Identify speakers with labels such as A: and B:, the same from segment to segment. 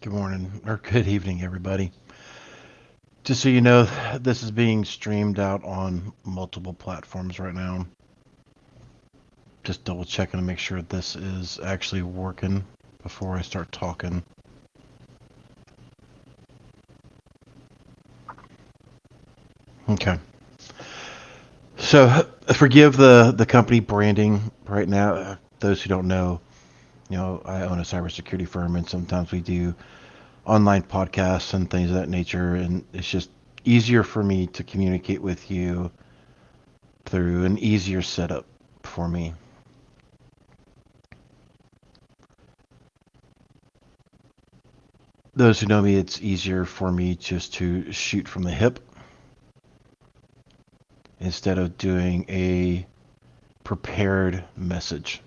A: Good morning or good evening, everybody. Just so you know, this is being streamed out on multiple platforms right now. Just double checking to make sure this is actually working before I start talking. Okay. So forgive the company branding right now. Those who don't know, I own a cybersecurity firm, and sometimes we do online podcasts and things of that nature, and it's just easier for me to communicate with you through an easier setup for me. Those who know me, it's easier for me just to shoot from the hip instead of doing a prepared message.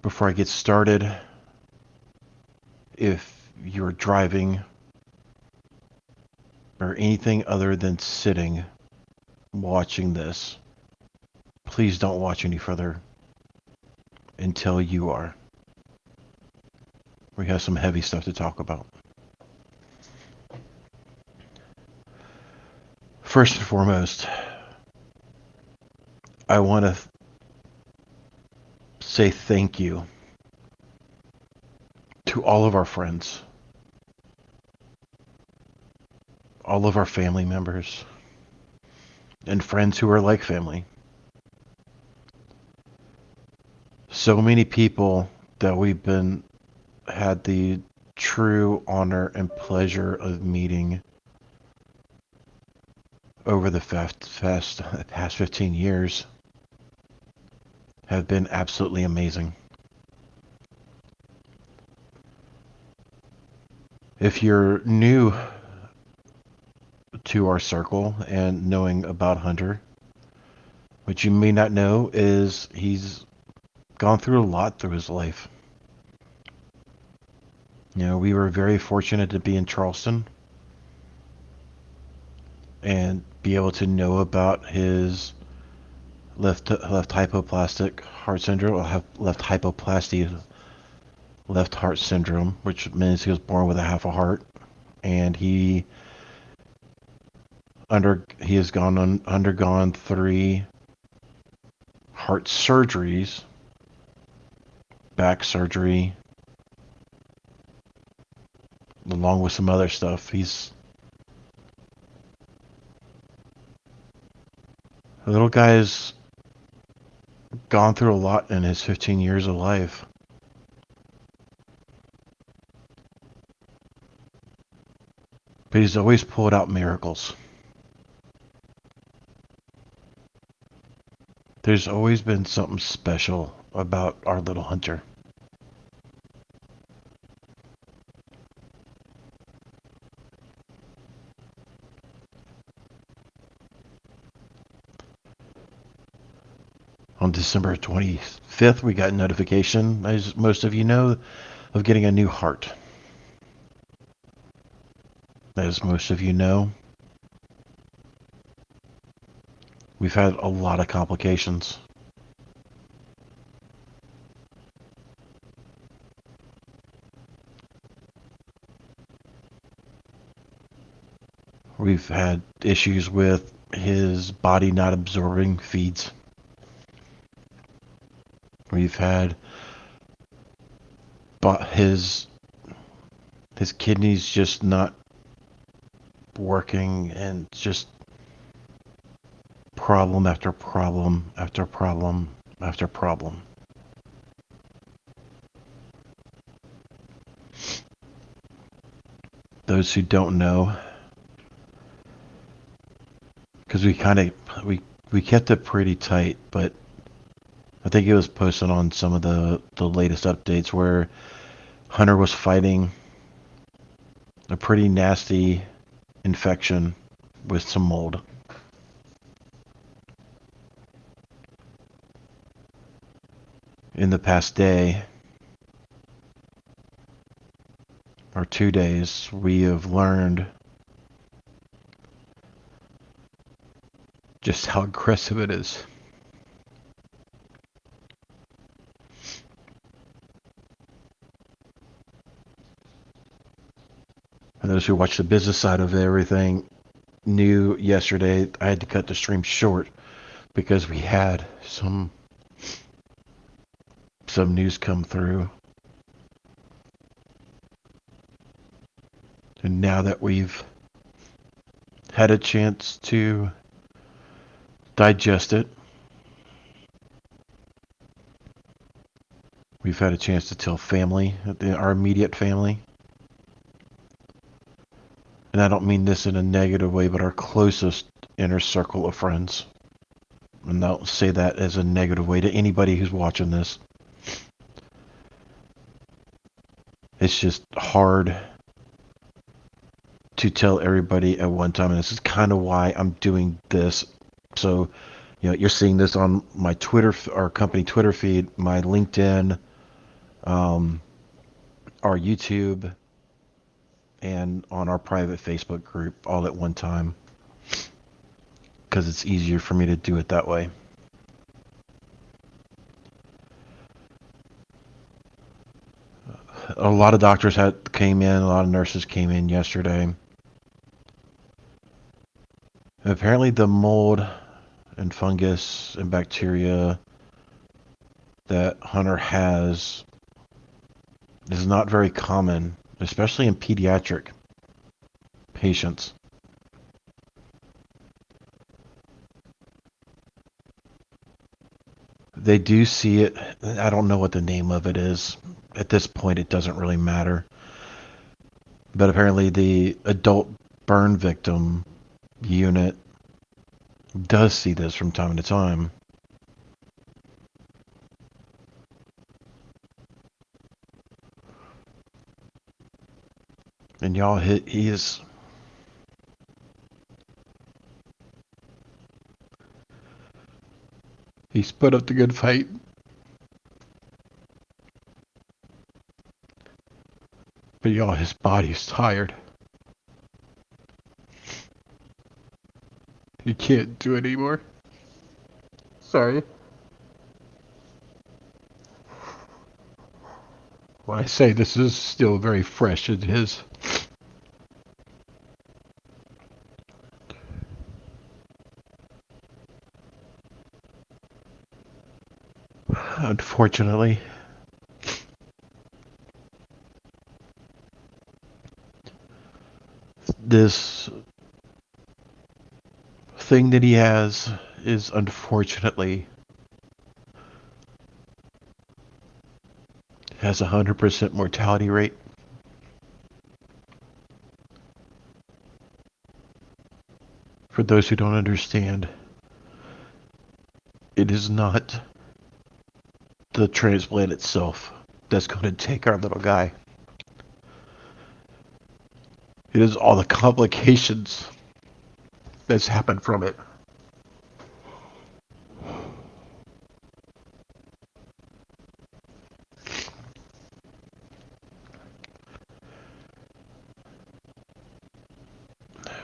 A: Before I get started, if you're driving or anything other than sitting watching this, please don't watch any further until you are. We have some heavy stuff to talk about. First and foremost, I want to say thank you to all of our friends, all of our family members, and friends who are like family. So many people that we've been had the true honor and pleasure of meeting over the past 15 years have been absolutely amazing. If you're new to our circle and knowing about Hunter, what you may not know is he's gone through a lot through his life. We were very fortunate to be in Charleston and be able to know about his left hypoplastic heart syndrome, or left hypoplasty left heart syndrome, which means he was born with a half a heart, and he has undergone 3 heart surgeries, back surgery, along with some other stuff. The little guy's gone through a lot in his 15 years of life. But he's always pulled out miracles. There's always been something special about our little Hunter. On December 25th, we got notification, as most of you know, of getting a new heart. As most of you know, we've had a lot of complications. We've had issues with his body not absorbing feeds. We've had his kidneys just not working, and just problem after problem after problem after problem. Those who don't know, because we kept it pretty tight, but I think it was posted on some of the latest updates where Hunter was fighting a pretty nasty infection with some mold. In the past day or 2 days, we have learned just how aggressive it is. And those who watch the business side of everything knew yesterday I had to cut the stream short because we had some news come through. And now that we've had a chance to digest it, we've had a chance to tell family, our immediate family. And I don't mean this in a negative way, but our closest inner circle of friends. And I don't say that as a negative way to anybody who's watching this. It's just hard to tell everybody at one time, and this is kind of why I'm doing this. So, you're seeing this on my Twitter, our company Twitter feed, my LinkedIn, our YouTube, and on our private Facebook group all at one time, because it's easier for me to do it that way. A lot of doctors came in, a lot of nurses came in yesterday. Apparently the mold and fungus and bacteria that Hunter has is not very common, especially in pediatric patients. They do see it. I don't know what the name of it is. At this point, it doesn't really matter. But apparently the adult burn victim unit does see this from time to time. And y'all, he's put up the good fight. But y'all, his body's tired. He can't do it anymore. Sorry. When I say this is still very fresh in his... Unfortunately. This thing that he has is unfortunately has a 100% mortality rate. For those who don't understand, it is not the transplant itself that's going to take our little guy. It is all the complications that's happened from it.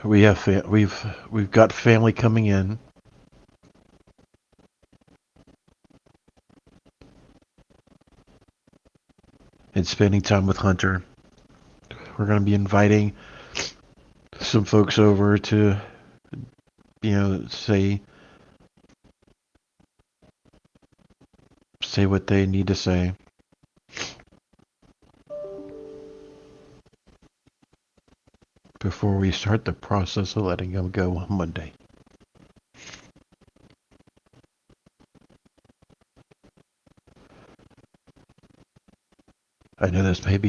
A: We've got family coming in. And spending time with Hunter. We're going to be inviting some folks over to, say what they need to say. Before we start the process of letting him go on Monday. I know this may be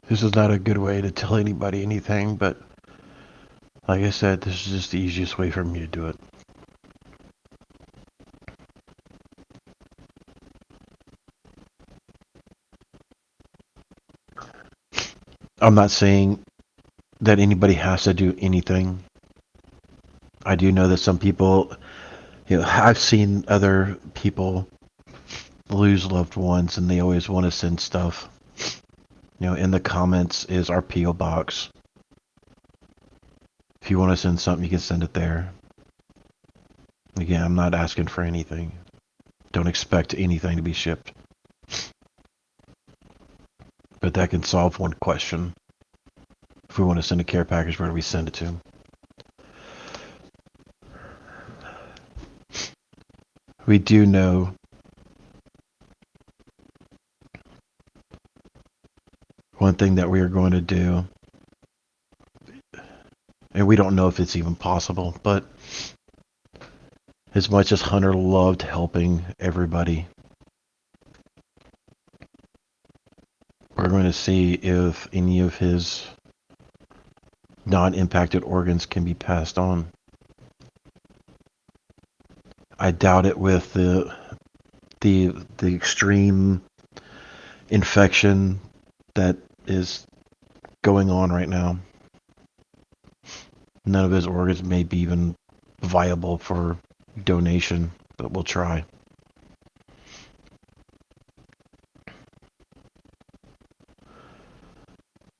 A: this is not a good way to tell anybody anything, but like I said, this is just the easiest way for me to do it. I'm not saying that anybody has to do anything. I do know that some people, I've seen other people lose loved ones and they always want to send stuff. In the comments is our P.O. box. If you want to send something, you can send it there. Again, I'm not asking for anything. don't expect anything to be shipped. But that can solve one question. If we want to send a care package, where do we send it to? We do know one thing that we are going to do, and we don't know if it's even possible, but as much as Hunter loved helping everybody, we're going to see if any of his non-impacted organs can be passed on. I doubt it with the extreme infection that is going on right now. None of his organs may be even viable for donation, but we'll try.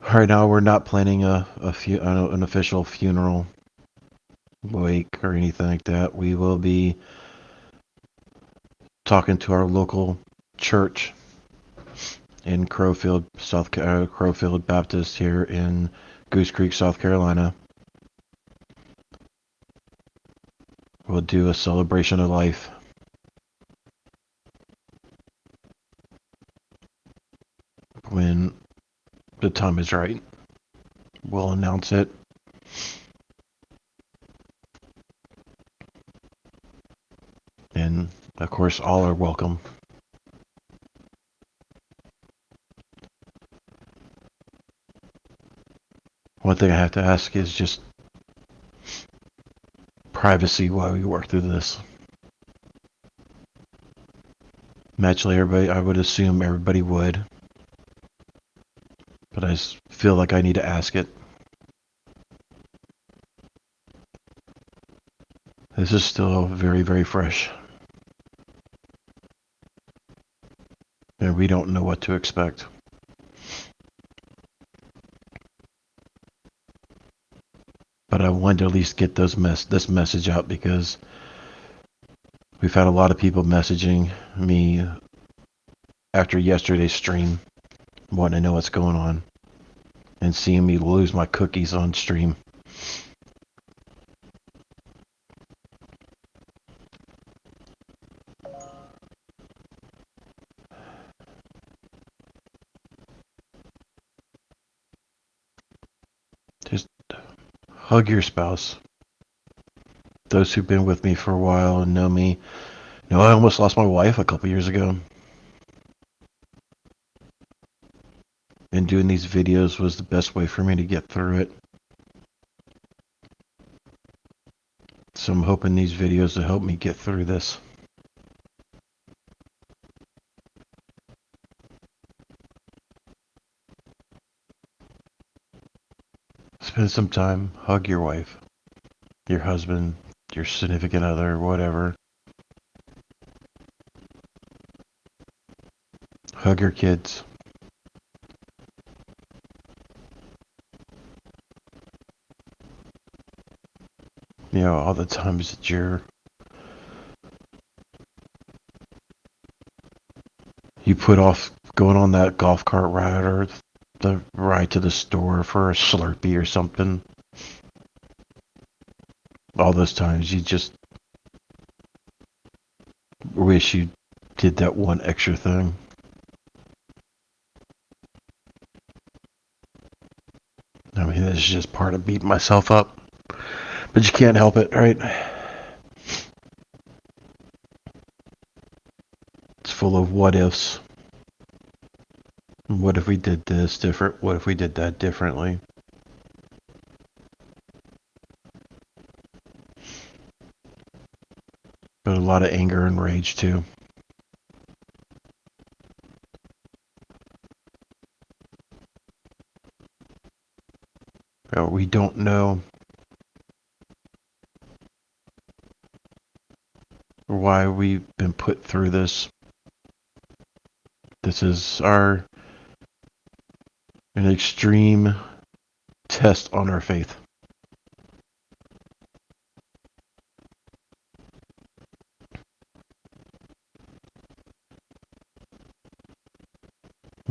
A: Right now, we're not planning an official funeral, wake, or anything like that. We will be talking to our local church in Crowfield, Crowfield Baptist here in Goose Creek, South Carolina. We'll do a celebration of life. When the time is right, we'll announce it. And of course, all are welcome. One thing I have to ask is just privacy while we work through this. Naturally, I would assume everybody would. But I just feel like I need to ask it. This is still very, very fresh. And we don't know what to expect. But I wanted to at least get this message out because we've had a lot of people messaging me after yesterday's stream, wanting to know what's going on, and seeing me lose my cookies on stream. Just hug your spouse. Those who've been with me for a while and know me know I almost lost my wife a couple years ago. And doing these videos was the best way for me to get through it. So I'm hoping these videos will help me get through this. Spend some time, hug your wife, your husband, your significant other, whatever. Hug your kids. You know, all the times that you put off going on that golf cart ride or the ride to the store for a Slurpee or something. All those times you just wish you did that one extra thing. I mean, this is just part of beating myself up. But you can't help it, right? It's full of what ifs. What if we did this different? What if we did that differently? But a lot of anger and rage too. We don't know why we've been put through this. This is an extreme test on our faith.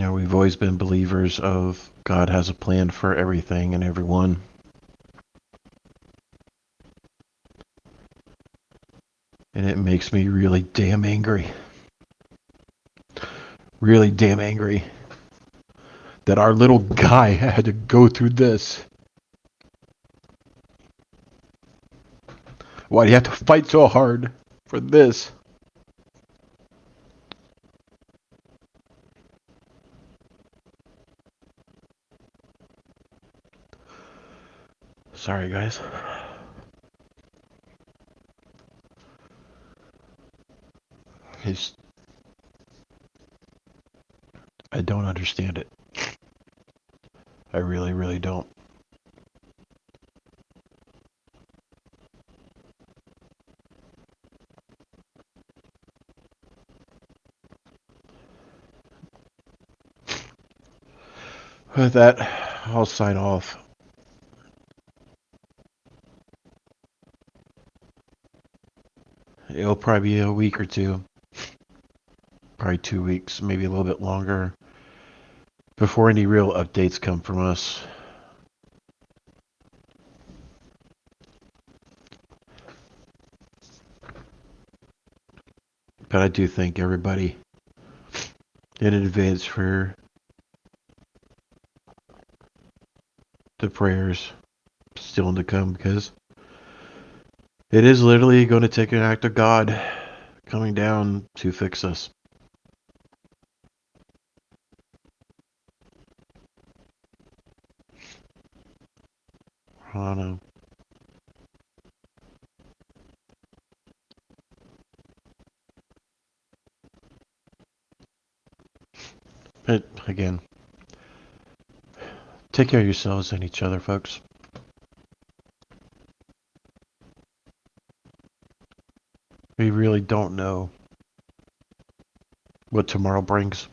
A: We've always been believers of God has a plan for everything and everyone. And it makes me really damn angry. Really damn angry that our little guy had to go through this. Why do you have to fight so hard for this? Sorry, guys. It's, I don't understand it. I really, really don't. With that, I'll sign off. It'll probably be a week or two. Probably 2 weeks, maybe a little bit longer, before any real updates come from us. But I do thank everybody in advance for the prayers still to come, because it is literally going to take an act of God coming down to fix us. I don't know. But again, take care of yourselves and each other, folks. We really don't know what tomorrow brings.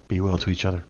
A: Be well to each other.